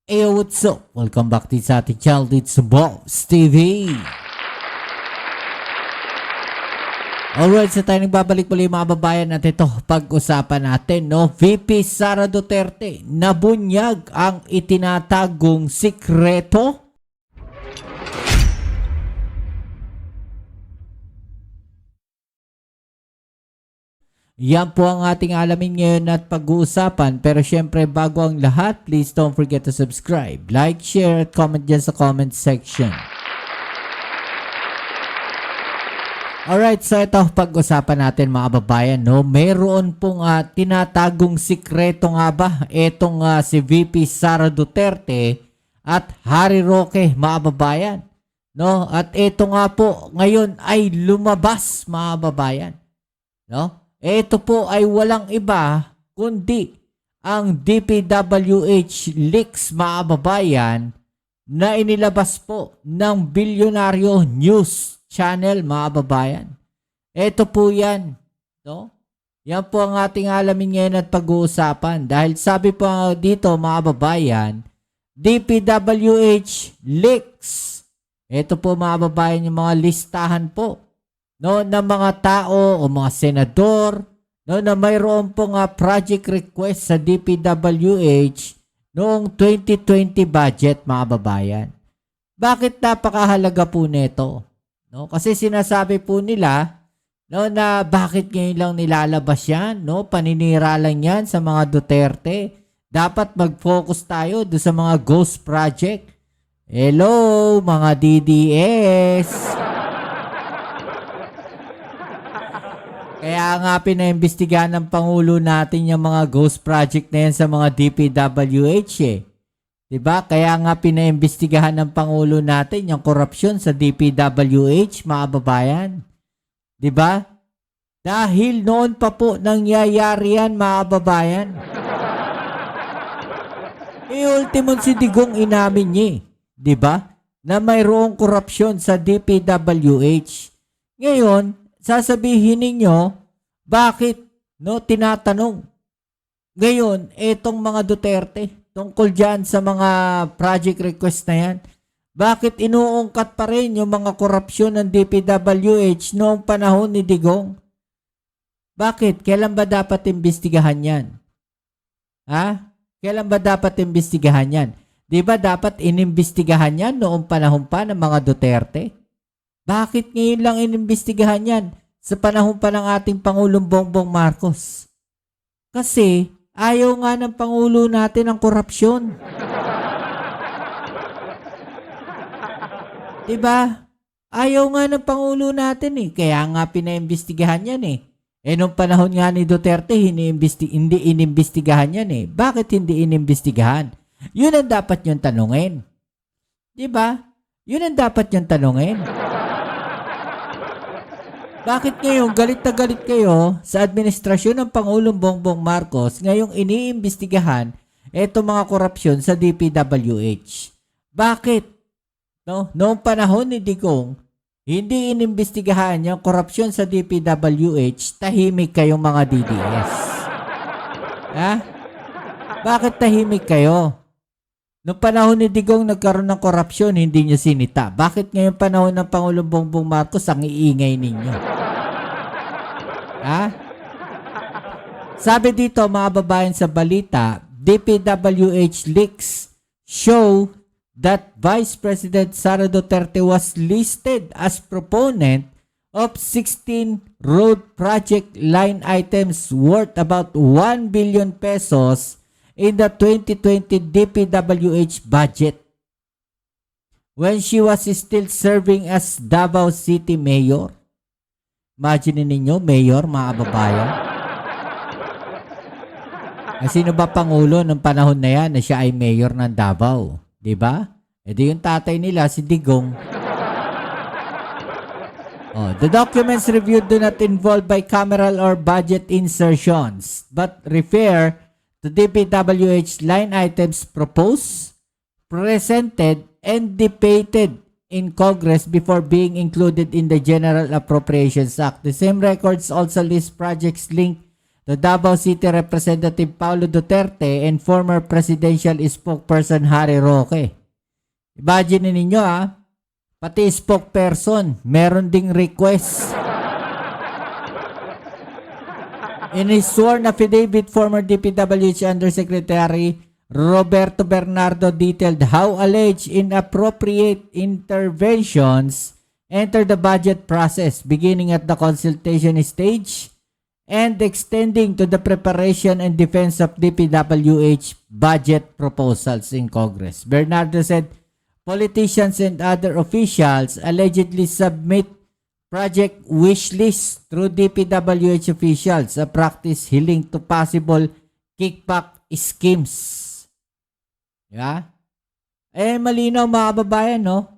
Hey, what's up? Welcome back to sa ating channel. It's Bobs TV. Alright, so tayo nagbabalik muli mga babayan at ito, pag-usapan natin, no? VP Sara Duterte, nabunyag ang itinatagong sikreto. Yan po ang ating alamin ngayon at pag-uusapan. Pero syempre, bago ang lahat, please don't forget to subscribe, like, share, at comment dyan sa comment section. Alright, so ito pag-usapan natin mga babayan, no? Mayroon pong tinatagong sikreto nga ba itong si VP Sara Duterte at Harry Roque mga babayan, no? At ito nga po ngayon ay lumabas mga babayan, no? Ito po ay walang iba kundi ang DPWH leaks mga babayan na inilabas po ng Bilyonaryo News Channel mga babayan. Ito po yan, no? Yan po ang ating alamin ngayon at pag-uusapan. Dahil sabi po dito mga babayan, DPWH leaks. Ito po mga babayan yung mga listahan po, no, ng mga tao o mga senador, no, na mayroon pong project request sa DPWH noong 2020 budget mga babayan. Bakit napakahalaga po nito? No, kasi sinasabi po nila, no, na bakit ngayon lang nilalabas yan, no? Paninira lang yan sa mga Duterte. Dapat mag-focus tayo do sa mga ghost project. Hello mga DDS. Kaya nga pinaimbestigahan ng Pangulo natin yung mga ghost project na yan sa mga DPWH eh. Diba? Kaya nga pinaimbestigahan ng Pangulo natin yung korupsyon sa DPWH, mga babayan. Diba? Dahil noon pa po nangyayari yan, mga babayan. Ultimo si Digong inamin niya, diba? Na mayroong korupsyon sa DPWH. Ngayon, sasabihin ninyo, bakit, no, tinatanong ngayon etong mga Duterte tungkol dyan sa mga project request na yan, bakit inuungkat pa rin yung mga korupsyon ng DPWH noong panahon ni Digong? Bakit? Kailan ba dapat imbestigahan yan? Ha? Kailan ba dapat imbestigahan yan? Di ba dapat inimbestigahan yan noong panahon pa ng mga Duterte? Bakit ngayon lang inimbestigahan yan sa panahon pa ng ating Pangulong Bongbong Marcos? Kasi ayaw nga ng Pangulo natin ang korupsyon. Diba? Ayaw nga ng Pangulo natin eh. Kaya nga pinaimbestigahan yan eh. Nung panahon nga ni Duterte, hindi inimbestigahan yan eh. Bakit hindi inimbestigahan? Yun ang dapat yung tanungin. Diba? Yun ang dapat yung tanungin. Bakit ngayon galit na galit kayo sa administrasyon ng Pangulong Bongbong Marcos ngayong iniimbestigahan itong mga korupsyon sa DPWH? Bakit? No? Noong panahon ni Digong, hindi inimbestigahan yung korupsyon sa DPWH, tahimik kayong mga DDS. Ha? Bakit tahimik kayo? Noong panahon ni Digong nagkaroon ng korupsyon, hindi nyo sinita. Bakit ngayong panahon ng Pangulong Bongbong Marcos ang iingay ninyo? Ha? Sabi dito mga babayan sa balita, DPWH leaks show that Vice President Sara Duterte was listed as proponent of 16 road project line items worth about 1 billion pesos in the 2020 DPWH budget when she was still serving as Davao City Mayor. Imagine ninyo, Mayor, mga babayan. Sino ba Pangulo ng panahon na yan na siya ay Mayor ng Davao? Diba? Di yung tatay nila, si Digong. The documents reviewed do not involve bicameral or budget insertions but refer to DPWH line items proposed, presented, and debated in Congress before being included in the General Appropriations Act. The same records also list projects linked to Davao City Representative Paulo Duterte and former presidential spokesperson Harry Roque. Imagine ninyo pati spokesperson, meron ding request. In his sworn affidavit, former DPWH Undersecretary Roberto Bernardo detailed how alleged inappropriate interventions enter the budget process, beginning at the consultation stage and extending to the preparation and defense of DPWH budget proposals in Congress. Bernardo said politicians and other officials allegedly submit project wish list through DPWH officials, a practice linked to possible kickback schemes. Yeah? Malinaw mga kababayan, no?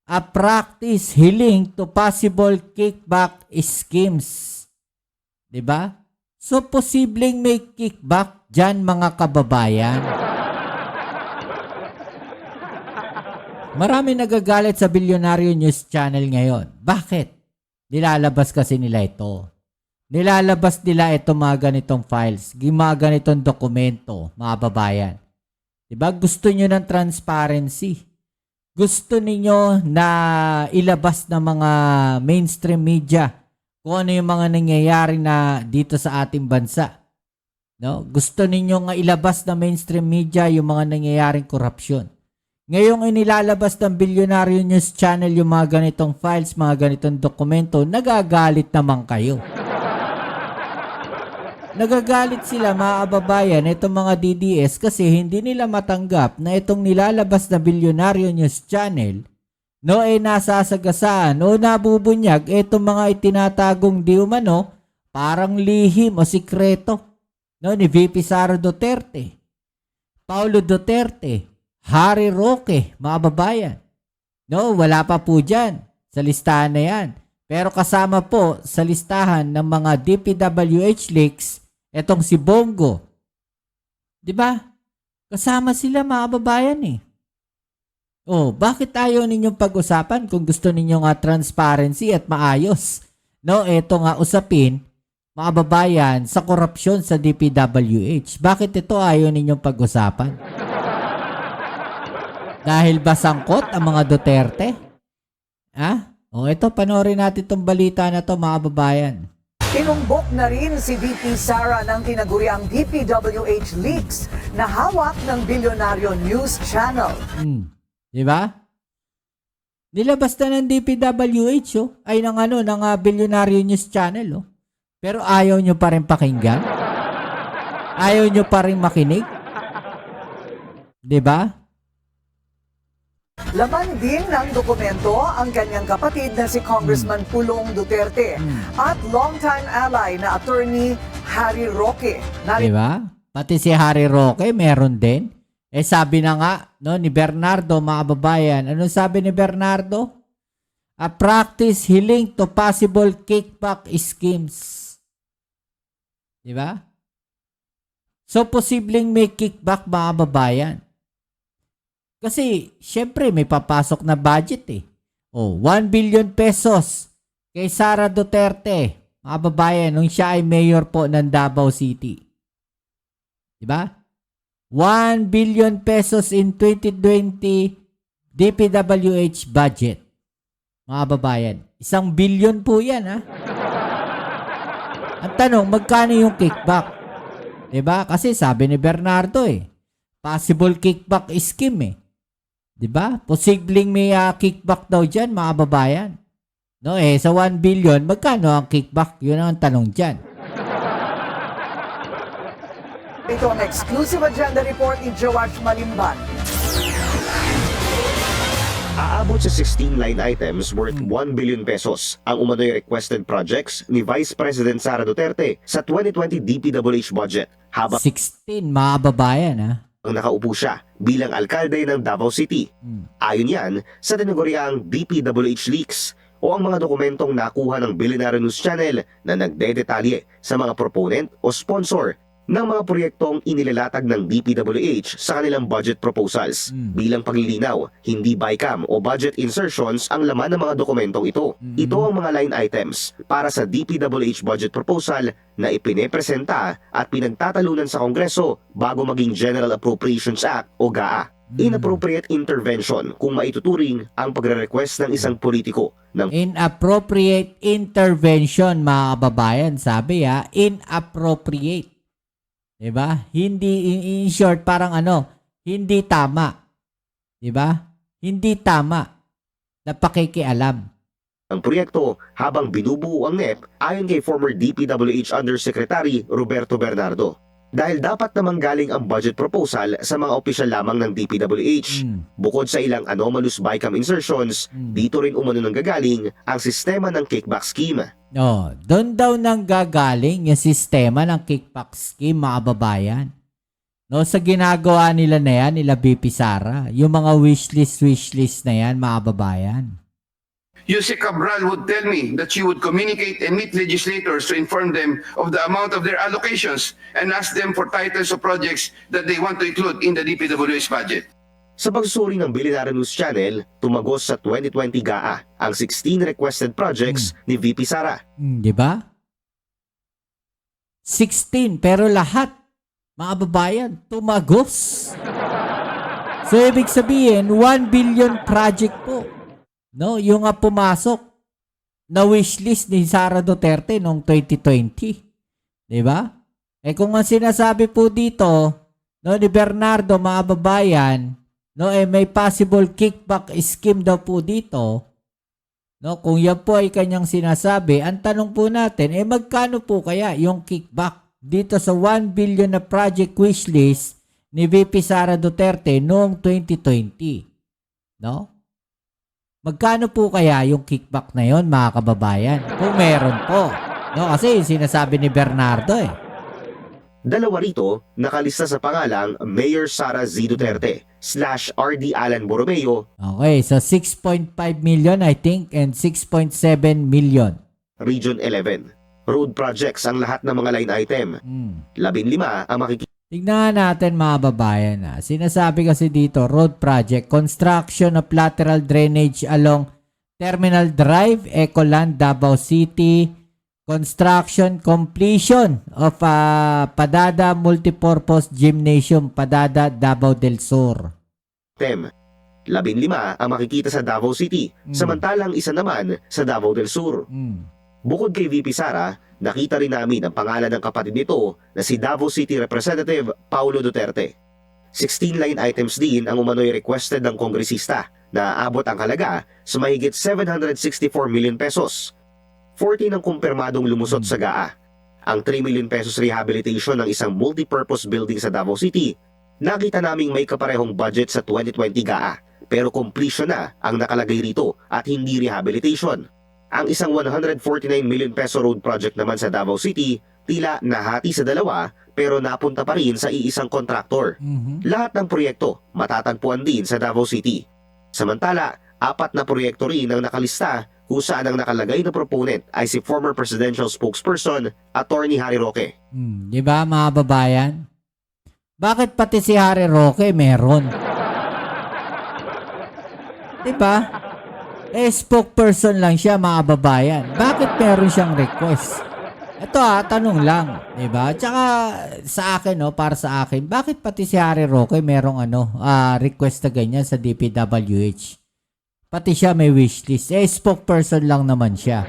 A practice linked to possible kickback schemes. Diba? So, posibleng may kickback dyan mga kababayan. Marami nagagalit sa Bilyonaryo News Channel ngayon. Bakit? Nilalabas kasi nila ito. Nilalabas nila ito mga ganitong files, mga ganitong dokumento, mga babayan. Diba? Gusto nyo ng transparency. Gusto ninyo na ilabas ng mga mainstream media kung ano yung mga nangyayari na dito sa ating bansa. No? Gusto ninyo nga ilabas ng mainstream media yung mga nangyayaring korupsyon. Ngayong inilalabas ng Bilyonaryo News Channel yung mga ganitong files, mga ganitong dokumento, nagagalit naman kayo. Nagagalit sila mga kababayan, itong mga DDS kasi hindi nila matanggap na itong nilalabas na Bilyonaryo News Channel nasasagasaan o nabubunyag itong mga itinatagong di umano parang lihim o sikreto ni VP Sara Duterte, Paulo Duterte, Harry Roque, mga babayan. Wala pa po dyan sa listahan na yan. Pero kasama po sa listahan ng mga DPWH leaks, etong si Bongo. Diba? Kasama sila mga babayan bakit ayaw ninyong pag-usapan kung gusto ninyo nga transparency at maayos? Ito nga usapin, mga babayan, sa korupsyon sa DPWH. Bakit ito ayaw ninyong pag-usapan? Dahil ba sangkot ang mga Duterte? Ito, panoorin natin itong balita na to mga babayan. Tinumbok na rin si VP Sara ng tinaguriang DPWH leaks na hawak ng Bilyonaryo News Channel. Diba? Nilabas na ng DPWH ay ng Bilyonaryo News Channel. Pero ayaw nyo pa rin pakinggan? Ayaw nyo pa rin makinig? Diba? Laman din ng dokumento ang kanyang kapatid na si Congressman Pulong Duterte at longtime ally na attorney Harry Roque. Diba? Pati si Harry Roque meron din. Sabi na nga ni Bernardo, mga babayan. Ano sabi ni Bernardo? A practice linked to possible kickback schemes. Diba? So, posibleng may kickback mga babayan. Kasi, syempre, may papasok na budget 1 billion pesos kay Sara Duterte, mga babayan, nung siya ay mayor po ng Davao City. Diba? 1 billion pesos in 2020 DPWH budget. Mga babayan, 1 billion po yan, Ang tanong, magkano yung kickback? Diba? Kasi sabi ni Bernardo possible kickback scheme Diba? Posibleng may kickback daw dyan, mga babayan. Sa 1 billion, magkano ang kickback? Yun ang tanong dyan. Ito ang exclusive agenda report ni George Malimban. Aabot sa 16 line items worth 1 billion pesos ang umano'y requested projects ni Vice President Sara Duterte sa 2020 DPWH budget habang 16, mga babayan, nakaupo siya bilang alkalde ng Davao City. Ayon yan sa tinaguriang DPWH leaks o ang mga dokumentong nakuha ng Bilyonaryo News Channel na nagdedetalye sa mga proponent o sponsor ng mga proyektong inilalatag ng DPWH sa kanilang budget proposals. Bilang paglilinaw, hindi BICAM o budget insertions ang laman ng mga dokumentong ito. Ito ang mga line items para sa DPWH budget proposal na ipinepresenta at pinagtatalunan sa Kongreso bago maging General Appropriations Act o GAA. Inappropriate intervention kung maituturing ang pagre-request ng isang politiko ng Inappropriate intervention, mga kababayan. Sabi inappropriate. Diba? Hindi, in short, parang hindi tama. Diba? Hindi tama na pakikialam. ang proyekto habang binubuo ang NEP ayon kay former DPWH Undersecretary Roberto Bernardo. Dahil dapat namang galing ang budget proposal sa mga opisyal lamang ng DPWH. Bukod sa ilang anomalous BICAM insertions, dito rin umano nang gagaling ang sistema ng kickback scheme. Doon daw nang gagaling yung sistema ng kickback scheme, mga babayan. Sa ginagawa nila na yan, nila BP Sara, yung mga wishlist na yan, mga babayan. Yusek Cabral would tell me that she would communicate and meet legislators to inform them of the amount of their allocations and ask them for titles of projects that they want to include in the DPWH budget. Sa pagsusuri ng Billionaire News Channel, tumagos sa 2020 GAA ang 16 requested projects ni VP Sara. Di ba? 16, pero lahat, mga babayan, tumagos. So, ibig sabihin, 1 billion project po. Yung pumasok na wishlist ni Sara Duterte noong 2020. Diba? Kung ang sinasabi po dito, ni Bernardo, mga babayan, may possible kickback scheme daw po dito. Kung yan po ay kanyang sinasabi, ang tanong po natin, magkano po kaya yung kickback dito sa 1 billion na project wishlist ni VP Sara Duterte noong 2020? Magkano po kaya yung kickback na yon, mga kababayan? Kung meron po. Kasi sinasabi ni Bernardo Dalawa rito nakalista sa pangalang Mayor Sara Z. Duterte / RD Alan Borromeo. Okay, so 6.5 million I think and 6.7 million. Region 11. Road projects ang lahat ng mga line item. 15 ang makikita. Tignan natin, mga babayan. Sinasabi kasi dito, road project, construction of lateral drainage along Terminal Drive, Ecoland, Davao City, construction completion of Padada Multipurpose Gymnasium, Padada, Davao del Sur. 15 ang makikita sa Davao City, samantalang isa naman sa Davao del Sur. Bukod kay VP Sara, nakita rin namin ang pangalan ng kapatid nito na si Davao City Representative Paulo Duterte. 16 line items din ang umano'y requested ng kongresista na aabot ang halaga sa mahigit 764 million pesos. 14 ang kumpirmadong lumusot sa GAA. Ang 3 million pesos rehabilitation ng isang multipurpose building sa Davao City, nakita naming may kaparehong budget sa 2020 GAA, pero completion na ang nakalagay rito at hindi rehabilitation. Ang isang 149 million peso road project naman sa Davao City, tila nahati sa dalawa pero napunta pa rin sa iisang kontraktor. Lahat ng proyekto matatagpuan din sa Davao City. Samantala, 4 na proyekto rin ang nakalista kung saan ang nakalagay na proponent ay si former presidential spokesperson, Attorney Harry Roque. Diba, mga babayan? Bakit pati si Harry Roque meron? Diba? Spokesperson lang siya, mga babayan. Bakit meron siyang request? Ito tanong lang, 'di ba? Tsaka sa akin, para sa akin, bakit pati si Harry Roque merong request na ganyan sa DPWH? Pati siya may wishlist. Spokesperson lang naman siya.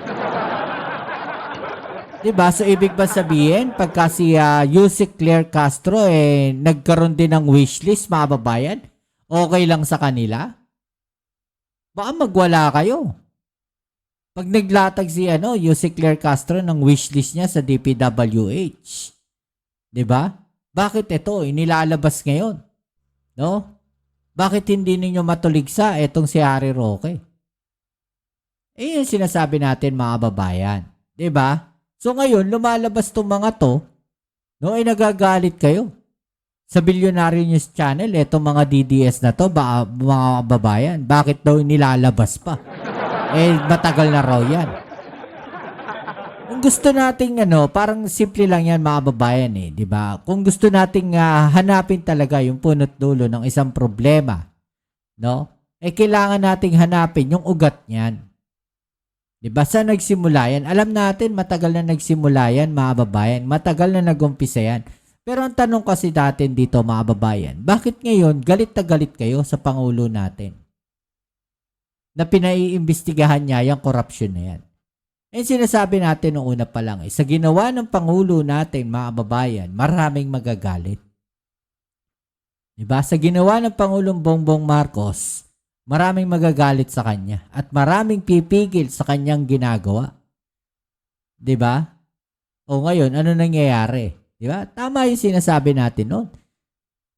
'Di ba? So ibig ba sabihin pagka si Yusek Claire Castro nagkaroon din ng wishlist, mga babayan, okay lang sa kanila? Baka magwala kayo. Pag naglatag si Yusek Claire Castro ng wishlist niya sa DPWH. 'Di ba? Bakit ito inilalabas ngayon? Bakit hindi ninyo matuligsa etong si Harry Roque? Yung sinasabi natin, mga babayan. 'Di ba? So ngayon lumalabas tong mga to, nagagalit kayo. Sa Billionaire News Channel, etong mga DDS na to, mga babayan, bakit daw nilalabas pa? Matagal na raw yan. Kung gusto nating parang simple lang yan mga babayan eh, 'di ba? Kung gusto nating hanapin talaga yung punot dulo ng isang problema, no? Kailangan nating hanapin yung ugat niyan. 'Di ba? Saan nagsimula yan? Alam natin matagal na nagsimula yan mga babayan, matagal na nagumpisa yan. Pero ang tanong kasi natin dito mga babayan, bakit ngayon galit na galit kayo sa Pangulo natin? Na pinaiimbestigahan niya yung korupsyon na yan. Sinasabi natin noong una pa lang, sa ginawa ng Pangulo natin, mga babayan, maraming magagalit. Diba? Sa ginawa ng Pangulong Bongbong Marcos, maraming magagalit sa kanya at maraming pipigil sa kanyang ginagawa. Diba? O ngayon, ano nangyayari? Diba? Tama yung sinasabi natin noon.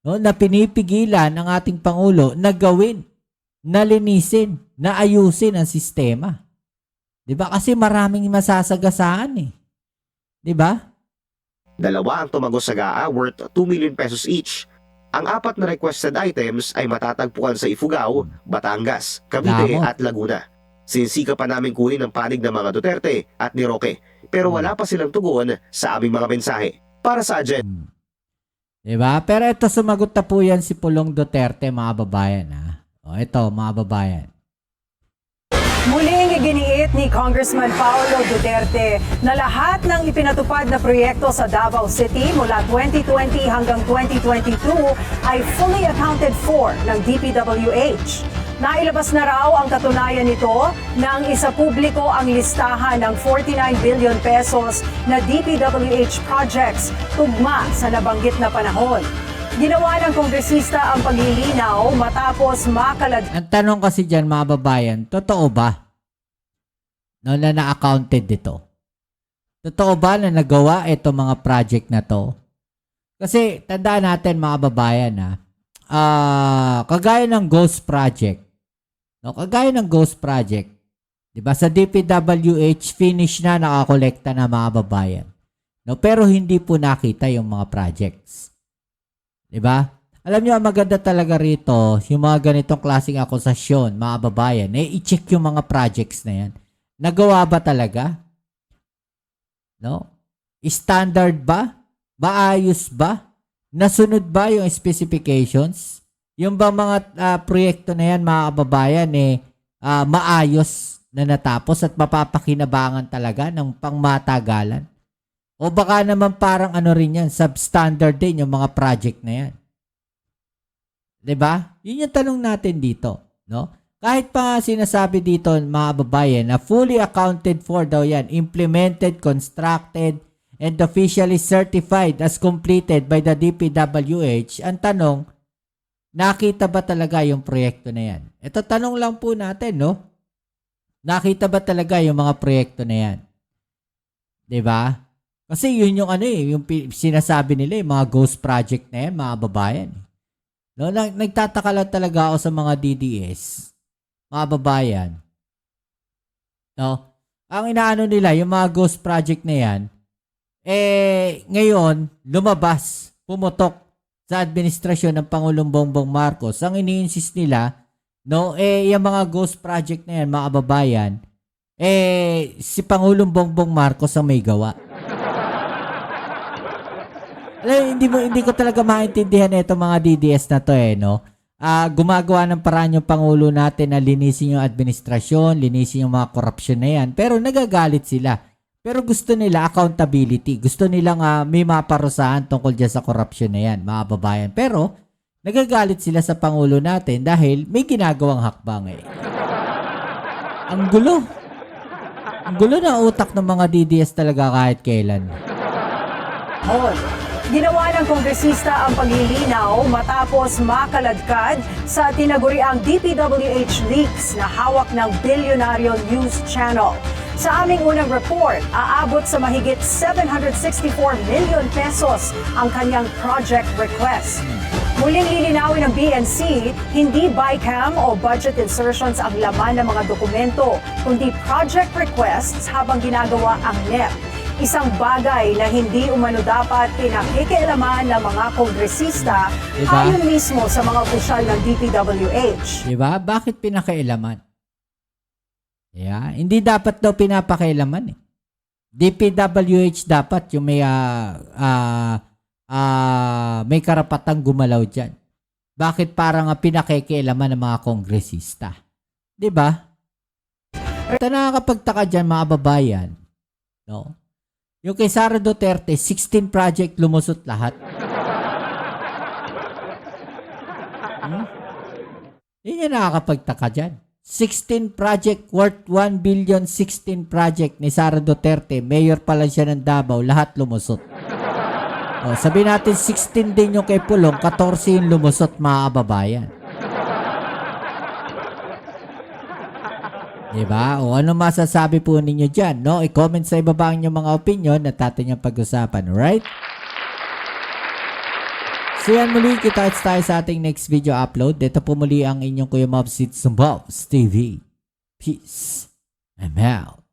No? Na pinipigilan ng ating Pangulo na gawin, na linisin, na ayusin ang sistema. Diba? Kasi maraming masasagasaan eh. Diba? Dalawa ang tumagos sa GAA worth 2 million pesos each. Ang 4 na requested items ay matatagpuan sa Ifugao, Batangas, Cavite Damot. at Laguna. Sinisika pa namin kunin ang panig ng mga Duterte at ni Roque, pero wala pa silang tugon sa aming mga mensahe. Para sa agenda. Diba? Pero ito sumagot na po yan si Pulong Duterte mga babayan ha. O ito mga babayan. Muling iginiit ni Congressman Paulo Duterte na lahat ng ipinatupad na proyekto sa Davao City mula 2020 hanggang 2022 ay fully accounted for ng DPWH. Nailabas na raw ang katunayan nito nang isa publiko ang listahan ng 49 billion pesos na DPWH projects tugma sa nabanggit na panahon. Ginawa ng kongresista ang paglilinaw matapos makalad. Ang tanong kasi dyan mga babayan, totoo ba na na-accounted dito? Totoo ba na nagawa itong mga project na to? Kasi tandaan natin mga babayan kagaya ng Ghost Project. No, kagaya ng Ghost Project. 'Di ba sa DPWH finish na nakakolekta na mga babayan. No, pero hindi po nakita yung mga projects. 'Di ba? Alam niyo, ang maganda talaga rito, yung mga ganitong klaseng akusasyon, mga babayan, i-check yung mga projects na yan. Nagawa ba talaga? No? Standard ba? Maayos ba? Nasunod ba yung specifications? Yung ba mga proyekto na yan, mga kababayan, maayos na natapos at mapapakinabangan talaga ng pangmatagalan? O baka naman parang rin yan, substandard din yung mga project na yan. 'Di ba? Yun yung tanong natin dito, no? Kahit pa nga sinasabi dito mga babayan na fully accounted for daw yan, implemented, constructed, and officially certified as completed by the DPWH, ang tanong, nakita ba talaga yung proyekto na yan? Ito tanong lang po natin, no? Nakita ba talaga yung mga proyekto na yan? 'Di ba? Kasi yun yung yung sinasabi nila, yung mga ghost project na yan, mga babayan. No, nagtataka lang talaga ako sa mga DDS, mga babayan. No? Ang inaano nila, yung mga ghost project na yan, ngayon, lumabas, pumutok sa administrasyon ng Pangulong Bongbong Marcos. Ang ini-insist nila, no, yung mga ghost project na yan, mga babayan, si Pangulong Bongbong Marcos ang may gawa. Hindi ko talaga maintindihan ito mga DDS na to no. Gumagawa ng paraan yung Pangulo natin na linisin yung administrasyon, linisin yung mga korupsyon na yan. Pero nagagalit sila. Pero gusto nila accountability. Gusto nilang may maparusahan tungkol dyan sa korupsyon na yan, mga babayan. Pero nagagalit sila sa Pangulo natin dahil may ginagawang hakbang Ang gulo. Ang gulo na utak ng mga DDS talaga kahit kailan. Ginawa ng kongresista ang paglilinaw matapos makaladkad sa tinaguriang DPWH leaks na hawak ng bilyonaryo news channel. Sa aming unang report, aabot sa mahigit 764 million pesos ang kanyang project request. Muling lilinawin ng BNC, hindi BICAM o budget insertions ang laman ng mga dokumento, kundi project requests habang ginagawa ang NEP. Isang bagay na hindi umano dapat pinakikialaman ng mga kongresista ayon mismo sa mga opisyal ng DPWH. Diba? Bakit pinakailaman? Hindi dapat daw pinapakailaman DPWH dapat yung may karapatang gumalaw dyan. Bakit parang pinakikialaman ng mga kongresista? Diba? At nakakapagtaka dyan mga babayan, no? Yung kay Sara Duterte, 16 project lumusot lahat. Yun yung nakakapagtaka dyan. 16 project worth 1 billion, 16 project ni Sara Duterte. Mayor pa lang siya ng Davao, lahat lumusot. O, sabi natin 16 din yung kay Pulong, 14 yung lumusot mga kababayan. Diba? O ano masasabi po ninyo dyan, no? I-comment sa ibaba ang inyong mga opinion at atin yung pag-usapan, right? So yan muli, kita tayo sa ating next video upload. Dito po muli ang inyong Kuya Mobs, it's Mobs TV. Peace. I'm out.